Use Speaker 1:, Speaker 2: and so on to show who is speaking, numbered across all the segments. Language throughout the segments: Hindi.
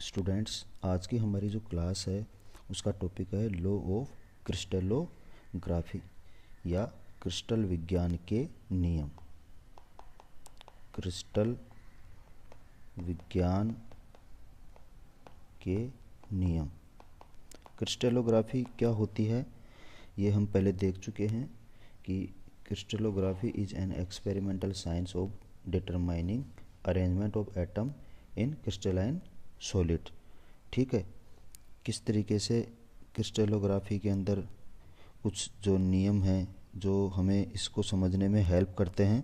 Speaker 1: स्टूडेंट्स, आज की हमारी जो क्लास है उसका टॉपिक है लॉ ऑफ क्रिस्टलोग्राफी या क्रिस्टल विज्ञान के नियम। क्रिस्टल विज्ञान के नियम। क्रिस्टलोग्राफी क्या होती है ये हम पहले देख चुके हैं कि crystallography is an experimental science of determining arrangement of atom in crystalline solid. ठीक है, किस तरीके से क्रिस्टलोग्राफी के अंदर कुछ जो नियम हैं जो हमें इसको समझने में हेल्प करते हैं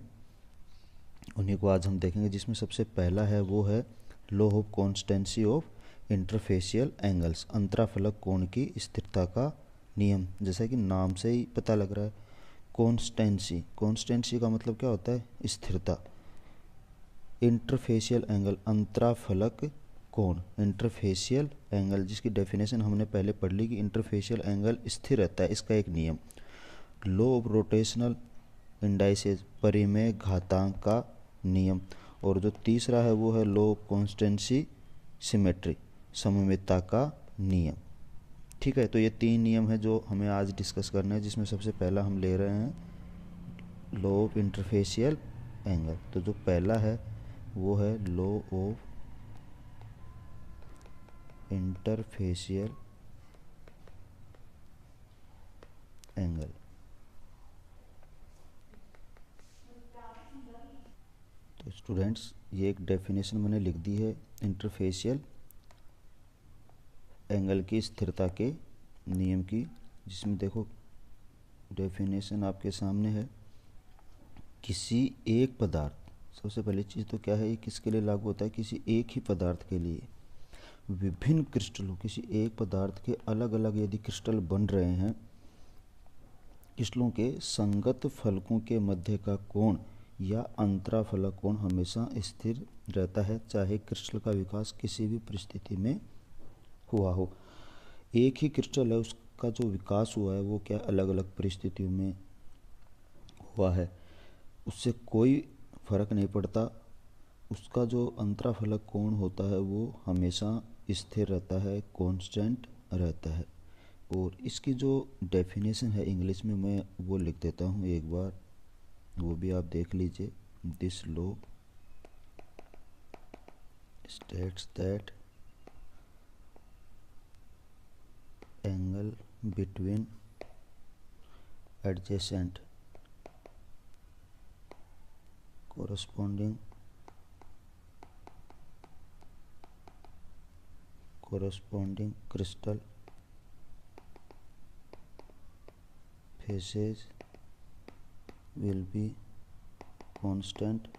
Speaker 1: उन्हीं को आज हम देखेंगे, जिसमें सबसे पहला है वो है law of constancy of interfacial angles, अंतराफलक कोण की स्थिरता का नियम। जैसा कि नाम से ही पता लग रहा है, कॉन्स्टेंसी का मतलब क्या होता है? स्थिरता। इंटरफेशियल एंगल, अंतराफलक कोण, इंटरफेशियल एंगल जिसकी डेफिनेशन हमने पहले पढ़ ली कि इंटरफेशियल एंगल स्थिर रहता है, इसका एक नियम। लॉ ऑफ रोटेशनल इंडाइसेस, परिमेय घातांक का नियम। और जो तीसरा है वो है लॉ ऑफ कॉन्स्टेंसी सिमेट्री, सममितता का नियम। ठीक है, तो ये तीन नियम है जो हमें आज डिस्कस करना है, जिसमें सबसे पहला हम ले रहे हैं लॉ ऑफ इंटरफेशियल एंगल। तो जो पहला है वो है लॉ ऑफ इंटरफेशियल एंगल। तो स्टूडेंट्स, ये एक डेफिनेशन मैंने लिख दी है इंटरफेशियल एंगल की स्थिरता के नियम की, जिसमें देखो डेफिनेशन आपके सामने है। किसी एक पदार्थ, सबसे पहली चीज़ तो क्या है, ये किसके लिए लागू होता है? किसी एक ही पदार्थ के लिए विभिन्न क्रिस्टलों, किसी एक पदार्थ के अलग अलग यदि क्रिस्टल बन रहे हैं, क्रिस्टलों के संगत फलकों के मध्य का कोण या अंतराफलक कोण हमेशा स्थिर रहता है, चाहे क्रिस्टल का विकास किसी भी परिस्थिति में हुआ हो। एक ही क्रिस्टल है, उसका जो विकास हुआ है वो क्या अलग अलग परिस्थितियों में हुआ है, उससे कोई फर्क नहीं पड़ता। उसका जो अंतराफलक कोण होता है वो हमेशा स्थिर रहता है, कांस्टेंट रहता है। और इसकी जो डेफिनेशन है इंग्लिश में मैं वो लिख देता हूँ एक बार, वो भी आप देख लीजिए। This law states that angle between adjacent corresponding crystal faces will be constant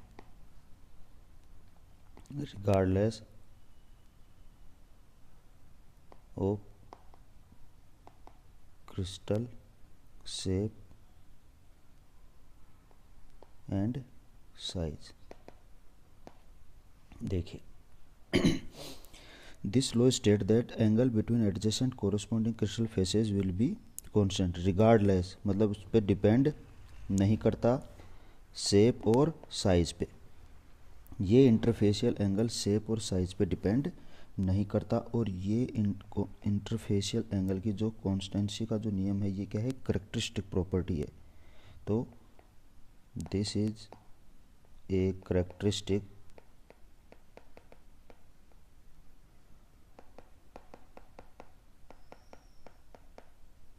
Speaker 1: regardless of crystal shape and size। देखिए, this law state that angle between adjacent corresponding crystal faces will be constant regardless, मतलब उस पर डिपेंड नहीं करता शेप और साइज पे। ये इंटरफेशियल एंगल शेप और साइज पे डिपेंड नहीं करता। और ये इंटरफेशियल एंगल की जो कॉन्स्टेंसी का जो नियम है ये क्या है? करेक्टरिस्टिक प्रॉपर्टी है। तो this is a characteristic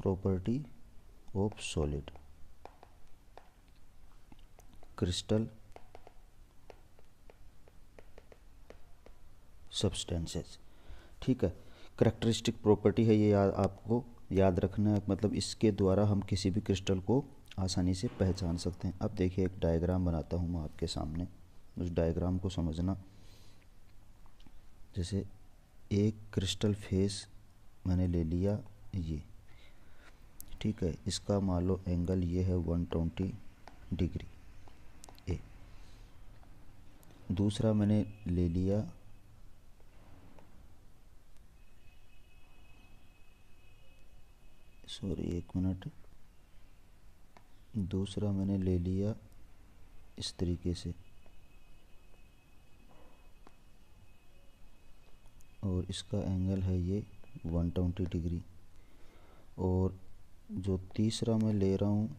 Speaker 1: property of solid crystal substances। ठीक है, करेक्टरिस्टिक प्रॉपर्टी है ये, आपको याद रखना है। मतलब इसके द्वारा हम किसी भी क्रिस्टल को आसानी से पहचान सकते हैं। अब देखिए, एक डायग्राम बनाता हूँ मैं आपके सामने, उस डायग्राम को समझना। जैसे एक क्रिस्टल फेस मैंने ले लिया ये, ठीक है, इसका मान लो एंगल ये है 120 डिग्री ए। दूसरा मैंने ले लिया एक मिनट, दूसरा मैंने ले लिया इस तरीके से, और इसका एंगल है ये 120 डिग्री। और जो तीसरा मैं ले रहा हूँ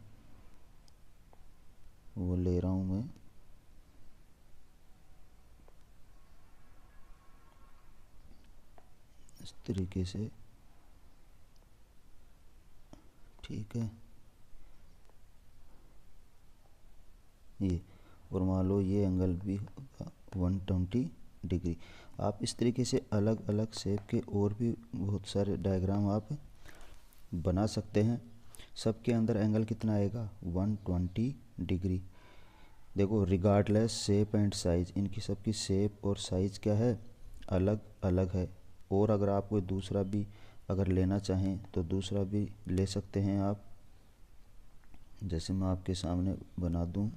Speaker 1: वो ले रहा हूँ मैं इस तरीके से, ठीक है ये। और मान लो ये एंगल भी होगा 120 डिग्री। आप इस तरीके से अलग अलग शेप के और भी बहुत सारे डायग्राम आप बना सकते हैं। सबके अंदर एंगल कितना आएगा 120 डिग्री। देखो रिगार्डलेस शेप एंड साइज, इनकी सबकी शेप और साइज क्या है, अलग अलग है। और अगर आप कोई दूसरा भी अगर लेना चाहें तो दूसरा भी ले सकते हैं आप। जैसे मैं आपके सामने बना दूं,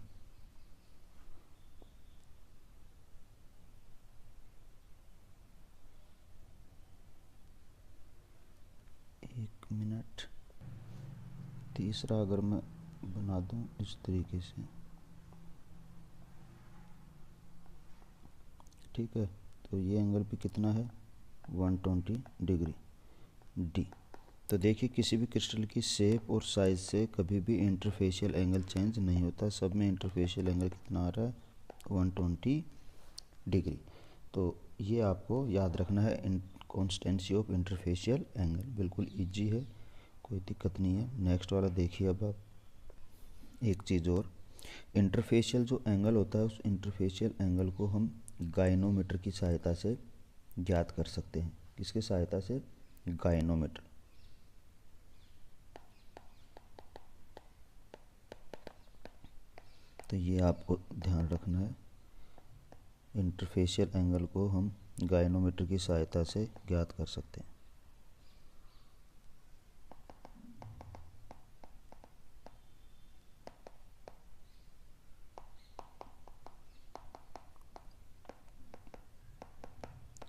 Speaker 1: एक मिनट, तीसरा अगर मैं बना दूं इस तरीके से, ठीक है, तो ये एंगल भी कितना है 120 डिग्री डी। तो देखिए किसी भी क्रिस्टल की शेप और साइज से कभी भी इंटरफेशियल एंगल चेंज नहीं होता, सब में इंटरफेशियल एंगल कितना आ रहा है 120 डिग्री। तो ये आपको याद रखना है, इन कॉन्स्टेंसी ऑफ इंटरफेशियल एंगल, बिल्कुल इजी है, कोई दिक्कत नहीं है। नेक्स्ट वाला देखिए अब आप। एक चीज़ और, इंटरफेशियल जो एंगल होता है उस इंटरफेशियल एंगल को हम गायनोमीटर की सहायता से ज्ञात कर सकते हैं। किसके सहायता से, गायनोमीटर। तो ये आपको ध्यान रखना है, इंटरफेशियल एंगल को हम गायनोमीटर की सहायता से ज्ञात कर सकते हैं।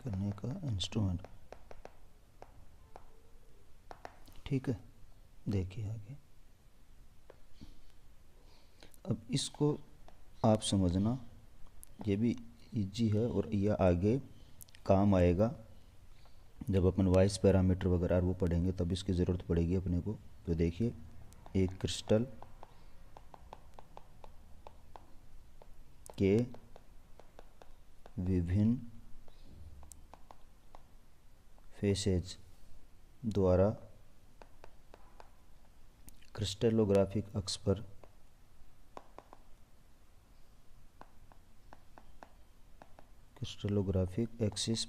Speaker 1: करने का इंस्ट्रूमेंट, ठीक है। देखिए आगे, अब इसको आप समझना, ये भी इजी है और यह आगे काम आएगा जब अपन वाइस पैरामीटर वगैरह वो पढ़ेंगे, तब इसकी ज़रूरत पड़ेगी अपने को। तो देखिए एक क्रिस्टल के विभिन्न फेसेज द्वारा क्रिस्टलोग्राफिक अक्ष पर क्रिस्टलोग्राफिक एक्सिस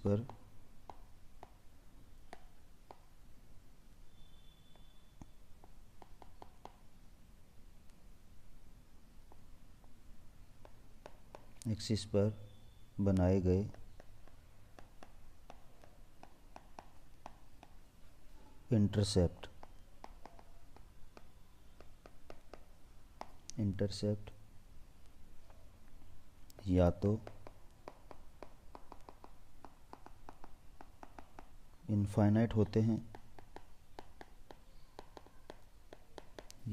Speaker 1: पर बनाए गए इंटरसेप्ट या तो इनफाइनाइट होते हैं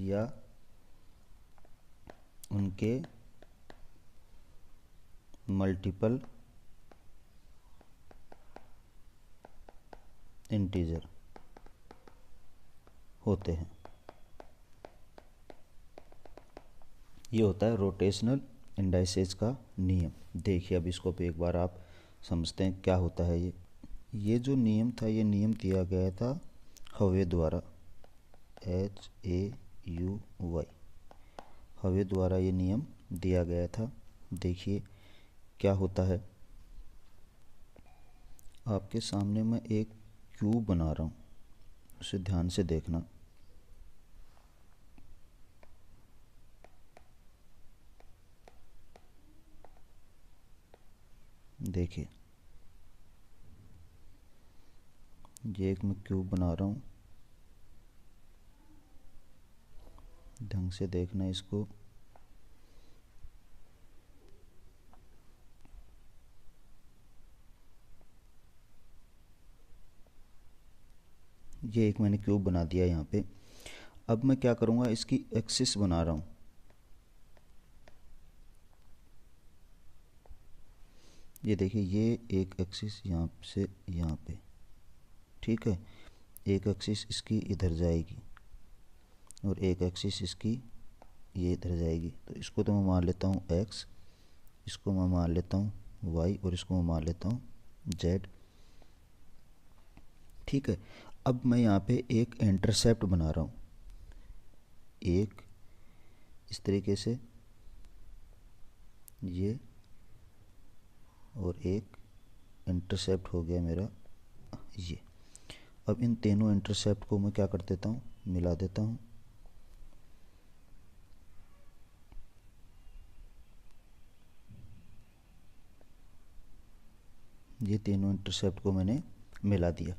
Speaker 1: या उनके मल्टीपल इंटीजर होते हैं। ये होता है रोटेशनल इंडाइसेस का नियम। देखिए अब इसको भी एक बार आप समझते हैं क्या होता है ये जो नियम था, ये नियम दिया गया था हवे द्वारा, HAUY, हवे द्वारा ये नियम दिया गया था। देखिए क्या होता है, आपके सामने मैं एक क्यूब बना रहा हूँ, उसे ध्यान से देखना। देखिए ये एक मैं क्यूब बना रहा हूँ, ढंग से देखना इसको। ये एक मैंने क्यूब बना दिया यहाँ पे। अब मैं क्या करूँगा, इसकी एक्सिस बना रहा हूँ। ये देखिए, ये एक एक्सिस यहाँ से यहाँ पे, ठीक है, एक एक्सिस इसकी इधर जाएगी और एक एक्सिस इसकी ये इधर जाएगी। तो इसको तो मैं मान लेता हूँ x, इसको मैं मान लेता हूँ y और इसको मैं मान लेता हूँ z, ठीक है। अब मैं यहाँ पे एक इंटरसेप्ट बना रहा हूँ, एक इस तरीके से ये, और एक इंटरसेप्ट हो गया मेरा ये। अब इन तीनों इंटरसेप्ट को मैं क्या कर देता हूँ, मिला देता हूँ। ये तीनों इंटरसेप्ट को मैंने मिला दिया।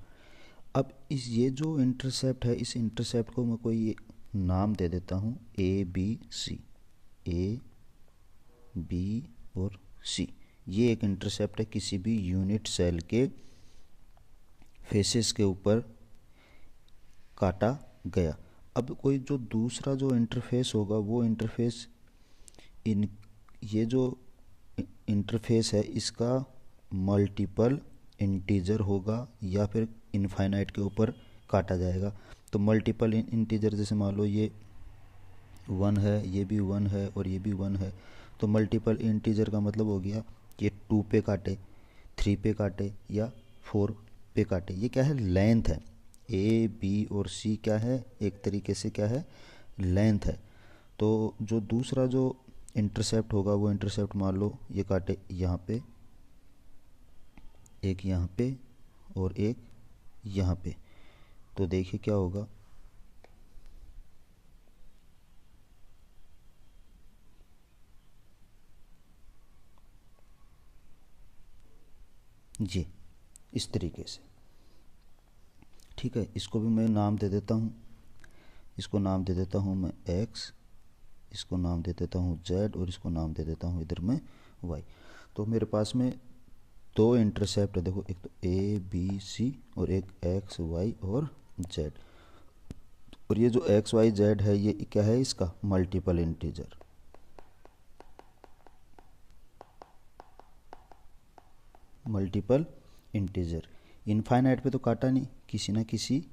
Speaker 1: अब इस ये जो इंटरसेप्ट है, इस इंटरसेप्ट को मैं कोई नाम दे देता हूँ ए बी सी, ए बी और सी। ये एक इंटरसेप्ट है किसी भी यूनिट सेल के फेसेस के ऊपर काटा गया। अब कोई जो दूसरा जो इंटरफेस होगा, वो इंटरफेस इन ये जो इंटरफेस है इसका मल्टीपल इंटीजर होगा या फिर इनफाइनाइट के ऊपर काटा जाएगा। तो मल्टीपल इंटीजर जैसे मान लो ये 1 है, ये भी 1 है और ये भी 1 है, तो मल्टीपल इंटीजर का मतलब हो गया ये 2 पे काटे, 3 पे काटे या 4 पे काटे। ये क्या है, लेंथ है। ए बी और सी क्या है, एक तरीके से क्या है, लेंथ है। तो जो दूसरा जो इंटरसेप्ट होगा वो इंटरसेप्ट मान लो ये काटे यहाँ पे, एक यहाँ पे और एक यहाँ पे, तो देखिए क्या होगा, जी इस तरीके से, ठीक है। इसको भी मैं नाम दे देता हूँ, इसको नाम दे देता हूँ मैं x, इसको नाम दे देता हूँ z और इसको नाम दे देता हूँ इधर में y। तो मेरे पास में दो इंटरसेप्ट है, देखो, एक तो ए बी सी और एक x y और z। और ये जो x y z है ये क्या है, इसका multiple integer. Multiple integer infinite पे तो काटा नहीं, किसी ना किसी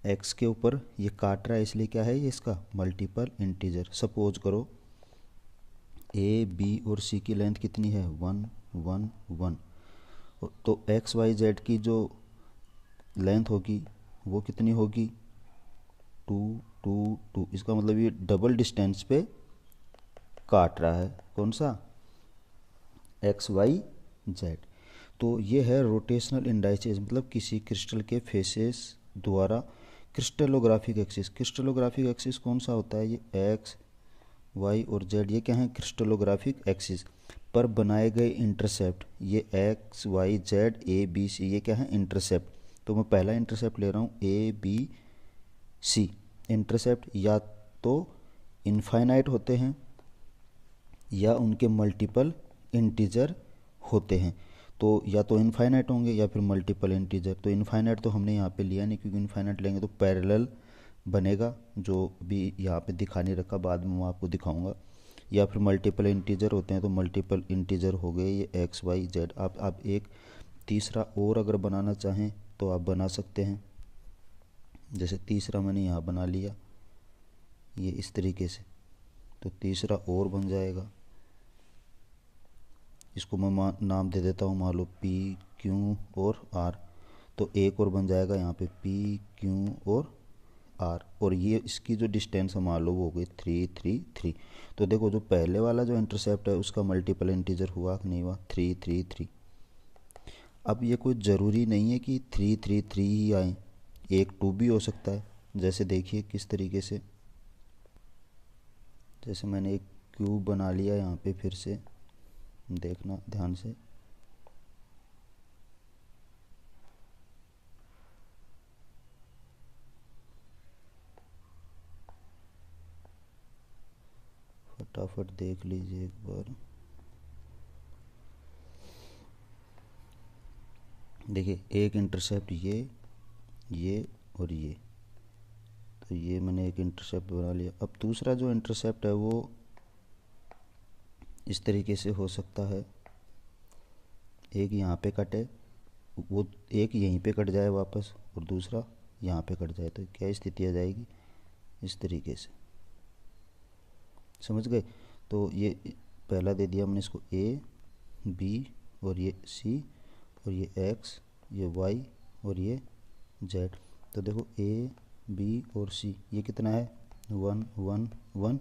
Speaker 1: x के ऊपर ये काट रहा है, इसलिए क्या है ये इसका मल्टीपल इंटीजर। सपोज करो ए बी और सी की लेंथ कितनी है, 1 1 1, तो एक्स वाई जेड की जो लेंथ होगी वो कितनी होगी, 2 2 2। इसका मतलब ये डबल डिस्टेंस पे काट रहा है, कौन सा, एक्स वाई जेड। तो ये है रोटेशनल इंडाइसेस, मतलब किसी क्रिस्टल के फेसेस द्वारा क्रिस्टलोग्राफिक एक्सिस। क्रिस्टलोग्राफिक एक्सिस कौन सा होता है, ये एक्स वाई और जेड, ये क्या है, क्रिस्टलोग्राफिक एक्सिस पर बनाए गए इंटरसेप्ट। ये X Y Z A B C, ये क्या है, इंटरसेप्ट। तो मैं पहला इंटरसेप्ट ले रहा हूँ ए बी सी। इंटरसेप्ट या तो इनफाइनाइट होते हैं या उनके मल्टीपल इंटीजर होते हैं। तो या तो इनफाइनाइट होंगे या फिर मल्टीपल इंटीजर। तो इनफाइनाइट तो हमने यहाँ पे लिया नहीं, क्योंकि इनफाइनाइट लेंगे तो पैरेलल बनेगा, जो भी यहाँ पे दिखा नहीं रखा, बाद में मैं आपको दिखाऊंगा। या फिर मल्टीपल इंटीजर होते हैं, तो मल्टीपल इंटीजर हो गए ये एक्स वाई जेड। आप एक तीसरा और अगर बनाना चाहें तो आप बना सकते हैं। जैसे तीसरा मैंने यहाँ बना लिया ये इस तरीके से, तो तीसरा और बन जाएगा। इसको मैं नाम दे देता हूँ, मान लो पी क्यू और आर। तो एक और बन जाएगा यहाँ पे पी क्यू और आर, और ये इसकी जो डिस्टेंस है मान लो वो हो गई 3 3 3। तो देखो जो पहले वाला जो इंटरसेप्ट है उसका मल्टीपल इंटीजर हुआ कि नहीं हुआ, 3 3 3। अब ये कोई ज़रूरी नहीं है कि 3 3 3 ही आए, एक 2 भी हो सकता है। जैसे देखिए किस तरीके से, जैसे मैंने एक क्यूब बना लिया यहाँ पे, फिर से देखना ध्यान से, फटाफट देख लीजिए एक बार। देखिए एक इंटरसेप्ट ये और ये, तो ये मैंने एक इंटरसेप्ट बना लिया। अब दूसरा जो इंटरसेप्ट है वो इस तरीके से हो सकता है, एक यहाँ पे कटे, वो एक यहीं पे कट जाए वापस और दूसरा यहाँ पे कट जाए, तो क्या स्थिति आ जाएगी, इस तरीके से। समझ गए? तो ये पहला दे दिया हमने इसको ए बी और ये सी और ये एक्स, ये वाई और ये जेड। तो देखो ए बी और सी ये कितना है, 1 1 1,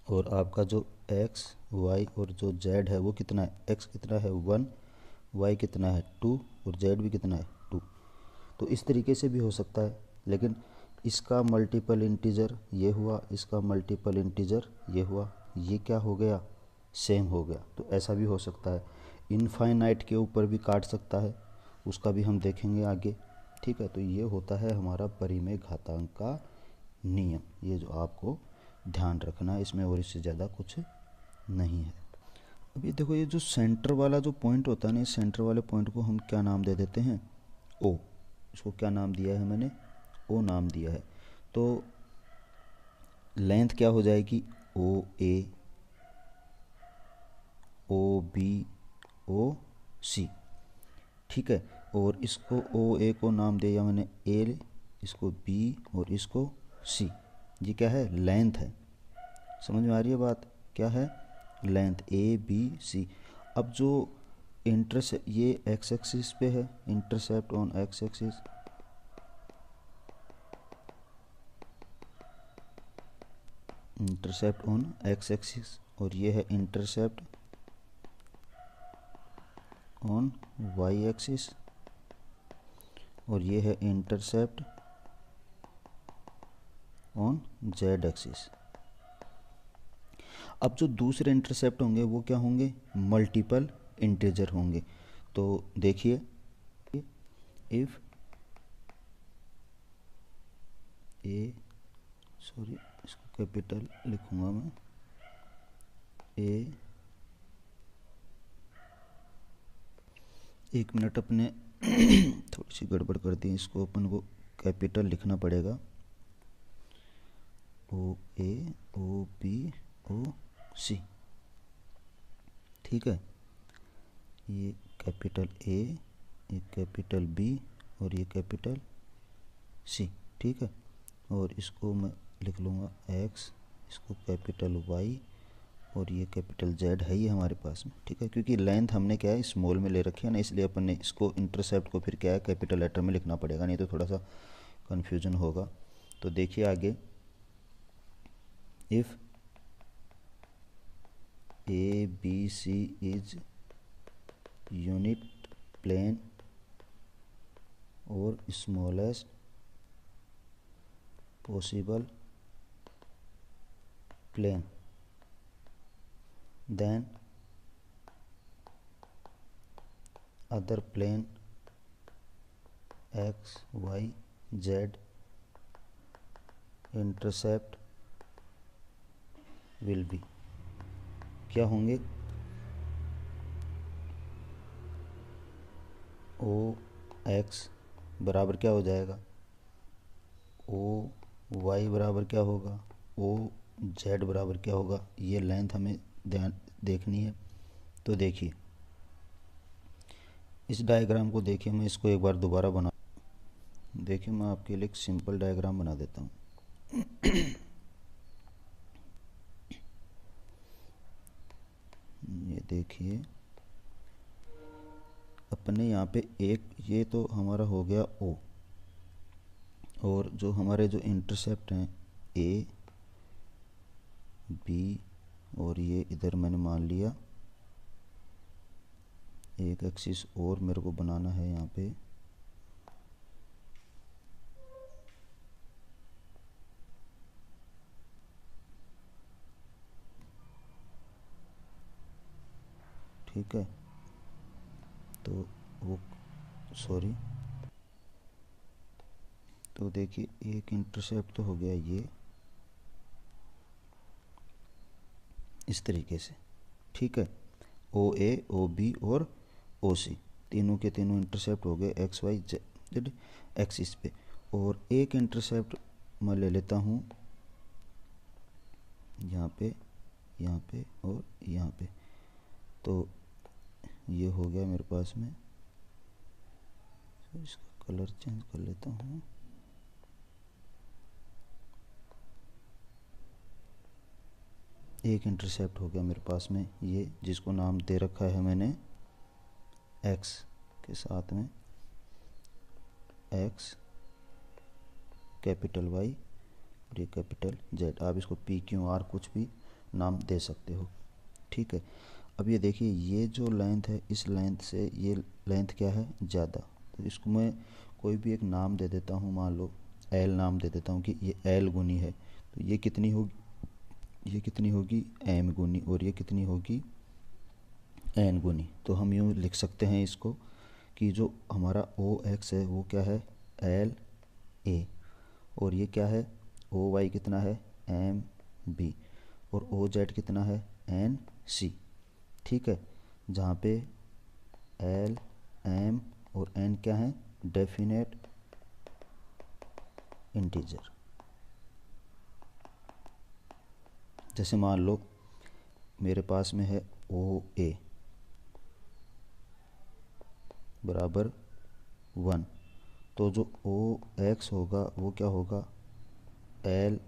Speaker 1: और आपका जो एक्स वाई और जो जेड है वो कितना है, एक्स कितना है 1, वाई कितना है 2 और जेड भी कितना है 2। तो इस तरीके से भी हो सकता है, लेकिन इसका मल्टीपल इंटीजर ये हुआ, इसका मल्टीपल इंटीजर ये हुआ, ये क्या हो गया, सेम हो गया। तो ऐसा भी हो सकता है। इनफाइनाइट के ऊपर भी काट सकता है, उसका भी हम देखेंगे आगे। ठीक है, तो ये होता है हमारा परिमेय घातांक का नियम, ये जो आपको ध्यान रखना है, इसमें और इससे ज़्यादा कुछ नहीं है। अभी देखो ये जो सेंटर वाला जो पॉइंट होता है ना, इस सेंटर वाले पॉइंट को हम क्या नाम दे देते हैं, ओ। इसको क्या नाम दिया है मैंने, ओ नाम दिया है। तो लेंथ क्या हो जाएगी, ओ ए, ओ बी, ओ सी। ठीक है, और इसको ओ ए को नाम दिया मैंने ए, इसको बी और इसको सी। ये क्या है, लेंथ है। समझ में आ रही है बात, क्या है, लेंथ ए बी सी। अब जो इंटरसेप्ट ये एक्स एक्सिस पे है, intercept on x axis, intercept on x axis, और ये है इंटरसेप्ट ऑन वाई एक्सिस, और ये है इंटरसेप्ट ऑन जेड एक्सिस। अब जो दूसरे इंटरसेप्ट होंगे वो क्या होंगे, मल्टीपल इंटीजर होंगे। तो देखिए, इफ ए, सॉरी इसको कैपिटल लिखूंगा मैं, ए, एक मिनट अपने थोड़ी सी गड़बड़ कर दी, इसको अपन को कैपिटल लिखना पड़ेगा, ओ ए ओ बी ओ सी। ठीक है, ये कैपिटल ए, ये कैपिटल बी और ये कैपिटल सी। ठीक है, और इसको मैं लिख लूँगा एक्स, इसको कैपिटल वाई और ये कैपिटल जेड है ये हमारे पास में। ठीक है, क्योंकि लेंथ हमने क्या है स्मॉल में ले रखी है ना, इसलिए अपन ने इसको इंटरसेप्ट को फिर क्या है कैपिटल लेटर में लिखना पड़ेगा, नहीं तो थोड़ा सा कन्फ्यूजन होगा। तो देखिए आगे, if A B C is unit plane और smallest possible plane, then other plane x y z intercept will be, क्या होंगे, ओ एक्स बराबर क्या हो जाएगा, ओ वाई बराबर क्या होगा, ओ जेड बराबर क्या होगा। ये लेंथ हमें ध्यान देखनी है। तो देखिए इस डायग्राम को देखिए, मैं इसको एक बार दोबारा बना, देखिए मैं आपके लिए एक सिंपल डायग्राम बना देता हूँ। ये देखिए अपने यहाँ पे एक, ये तो हमारा हो गया ओ, और जो हमारे जो इंटरसेप्ट हैं ए बी, और ये इधर मैंने मान लिया एक एक्सिस और मेरे को बनाना है यहाँ पे, ठीक है। तो वो सॉरी, तो देखिए एक इंटरसेप्ट तो हो गया ये इस तरीके से। ठीक है, ओ ए ओ बी और ओ सी, तीनों के तीनों इंटरसेप्ट हो गए एक्स वाई जेड एक्सिस पे। और एक इंटरसेप्ट मैं ले लेता हूँ यहाँ पे और यहाँ पे। तो ये हो गया मेरे पास में। तो इसका कलर चेंज कर लेता हूँ। एक इंटरसेप्ट हो गया मेरे पास में, ये जिसको नाम दे रखा है मैंने x के साथ में, x कैपिटल Y और ये कैपिटल Z। आप इसको PQR कुछ भी नाम दे सकते हो, ठीक है। अब ये देखिए, ये जो लेंथ है, इस लेंथ से ये लेंथ क्या है, ज़्यादा। तो इसको मैं कोई भी एक नाम दे देता हूँ, मान लो L नाम दे देता हूँ कि ये L गुनी है। तो ये कितनी होगी, ये कितनी होगी M गुनी, और ये कितनी होगी N गुनी। तो हम यूँ लिख सकते हैं इसको कि जो हमारा OX है वो क्या है LA, और ये क्या है OY कितना है MB, और OZ कितना है NC, ठीक है। जहाँ पे L M और N क्या है डेफिनेट इंटीजर। जैसे मान लो मेरे पास में है OA बराबर 1, तो जो OX होगा वो क्या होगा L1।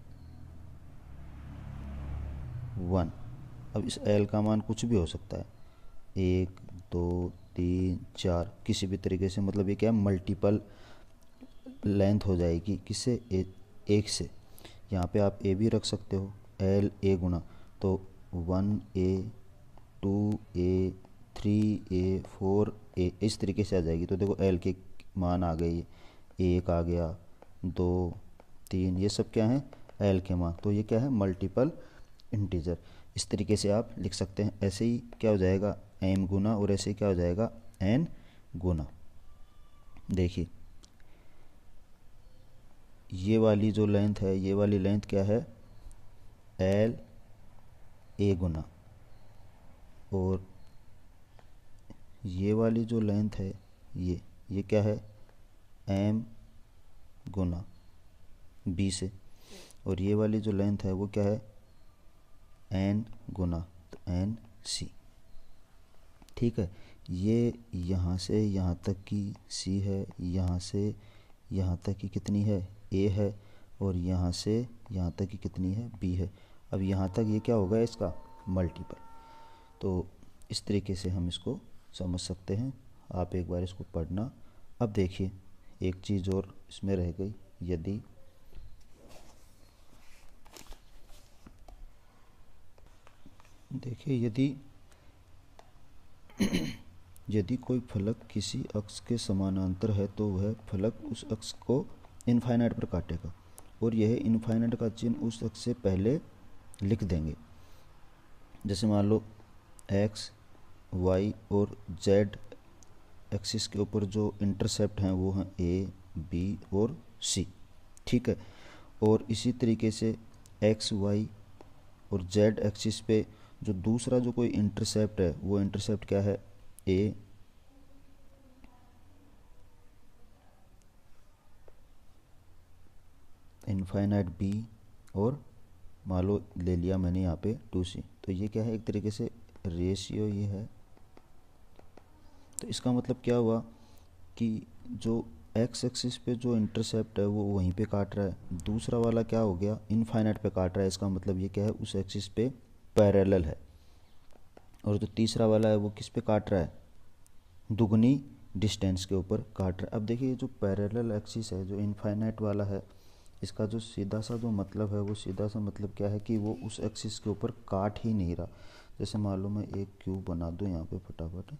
Speaker 1: अब इस L का मान कुछ भी हो सकता है, 1 2 3 4, किसी भी तरीके से, मतलब ये क्या है मल्टीपल लेंथ हो जाएगी, किससे एक से। यहाँ पे आप ए भी रख सकते हो, LA गुना, तो 1A 2A 3A 4A इस तरीके से आ जाएगी। तो देखो L के मान आ गए, 1 आ गया, 2 3, ये सब क्या है L के मान। तो ये क्या है मल्टीपल इंटीजर। इस तरीके से आप लिख सकते हैं। ऐसे ही क्या हो जाएगा M गुना, और ऐसे ही क्या हो जाएगा N गुना। देखिए ये वाली जो लेंथ है, ये वाली लेंथ क्या है LA गुना, और ये वाली जो लेंथ है ये क्या है M गुना B से, और ये वाली जो लेंथ है वो क्या है N गुना, तो NC, ठीक है। ये यहाँ से यहाँ तक की C है, यहाँ से यहाँ तक की कितनी है A है, और यहाँ से यहाँ तक की कितनी है B है। अब यहाँ तक ये क्या होगा इसका मल्टीपल। तो इस तरीके से हम इसको समझ सकते हैं। आप एक बार इसको पढ़ना। अब देखिए एक चीज़ और इसमें रह गई, यदि देखिए यदि कोई फलक किसी अक्ष के समानांतर है तो वह फलक उस अक्ष को इनफाइनाइट पर काटेगा, और यह इनफाइनाइट का चिन्ह उस अक्ष से पहले लिख देंगे। जैसे मान लो x y और z एक्सिस के ऊपर जो इंटरसेप्ट हैं वो हैं A B और C, ठीक है। और इसी तरीके से x y और z एक्सिस पे जो दूसरा जो कोई इंटरसेप्ट है वो इंटरसेप्ट क्या है A इनफाइनाइट B, और मान लो ले लिया मैंने यहाँ पे 2C। तो ये क्या है एक तरीके से रेशियो ये है। तो इसका मतलब क्या हुआ कि जो x एक्सिस पे जो इंटरसेप्ट है वो वहीं पे काट रहा है, दूसरा वाला क्या हो गया इनफाइनाइट पे काट रहा है। इसका मतलब ये क्या है उस एक्सिस पे पैरेलल है, और जो तीसरा वाला है वो किस पे काट रहा है दुगनी डिस्टेंस के ऊपर काट रहा है। अब देखिए जो पैरेलल एक्सिस है जो इनफाइनाइट वाला है, इसका जो सीधा सा जो मतलब है वो सीधा सा मतलब क्या है कि वो उस एक्सिस के ऊपर काट ही नहीं रहा। जैसे मान लो मैं एक क्यूब बना दूँ यहाँ पे फटाफट,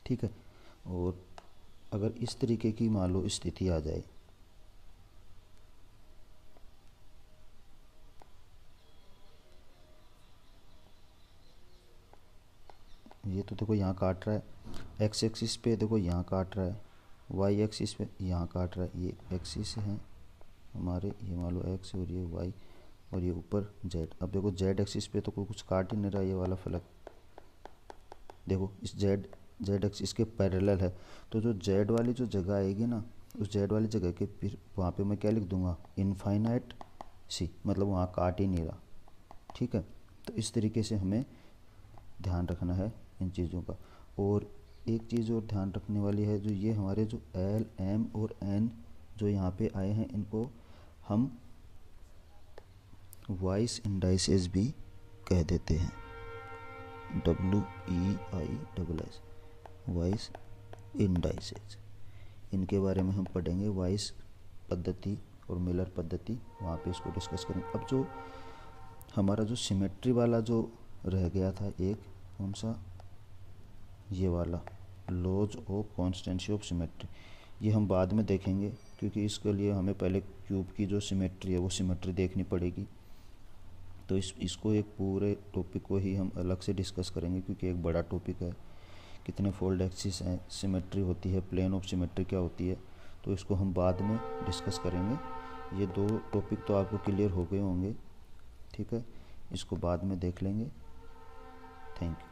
Speaker 1: ठीक है। और अगर इस तरीके की मान लो स्थिति आ जाए, ये तो देखो यहाँ काट रहा है एक्स एक्सिस पे, देखो यहाँ काट रहा है, वाई एक्सिस पे यहाँ काट रहा है। ये एक्सिस हैं हमारे, ये मान लो एक्स और ये वाई, और ये ऊपर जेड। अब देखो जेड एक्सिस पे तो कोई कुछ काट ही नहीं रहा ये वाला फलक, देखो इस जेड एक्सिस के पैरेलल है। तो जो जेड वाली जो जगह आएगी ना उस जेड वाली जगह के फिर वहाँ पे मैं क्या लिख दूँगा, इनफाइनाइट सी, मतलब वहाँ काट ही नहीं रहा। ठीक है, तो इस तरीके से हमें ध्यान रखना है इन चीज़ों का। और एक चीज़ और ध्यान रखने वाली है, जो ये हमारे जो एल एम और एन जो यहाँ पे आए हैं, इनको हम वाइस इंडाइसेस भी कह देते हैं, WEISS, वाइस इंडाइसेस। इनके बारे में हम पढ़ेंगे, वाइस पद्धति और मिलर पद्धति, वहाँ पे इसको डिस्कस करेंगे। अब जो हमारा जो सिमेट्री वाला जो रह गया था एक, कौन सा, ये वाला laws of constancy of symmetry, ये हम बाद में देखेंगे, क्योंकि इसके लिए हमें पहले क्यूब की जो सिमेट्री है वो सिमेट्री देखनी पड़ेगी। तो इसको एक पूरे टॉपिक को ही हम अलग से डिस्कस करेंगे, क्योंकि एक बड़ा टॉपिक है, कितने फोल्ड एक्सिस हैं, सिमेट्री होती है, प्लेन ऑफ सिमेट्री क्या होती है, तो इसको हम बाद में डिस्कस करेंगे। ये दो टॉपिक तो आपको क्लियर हो गए होंगे, ठीक है, इसको बाद में देख लेंगे। Thank you.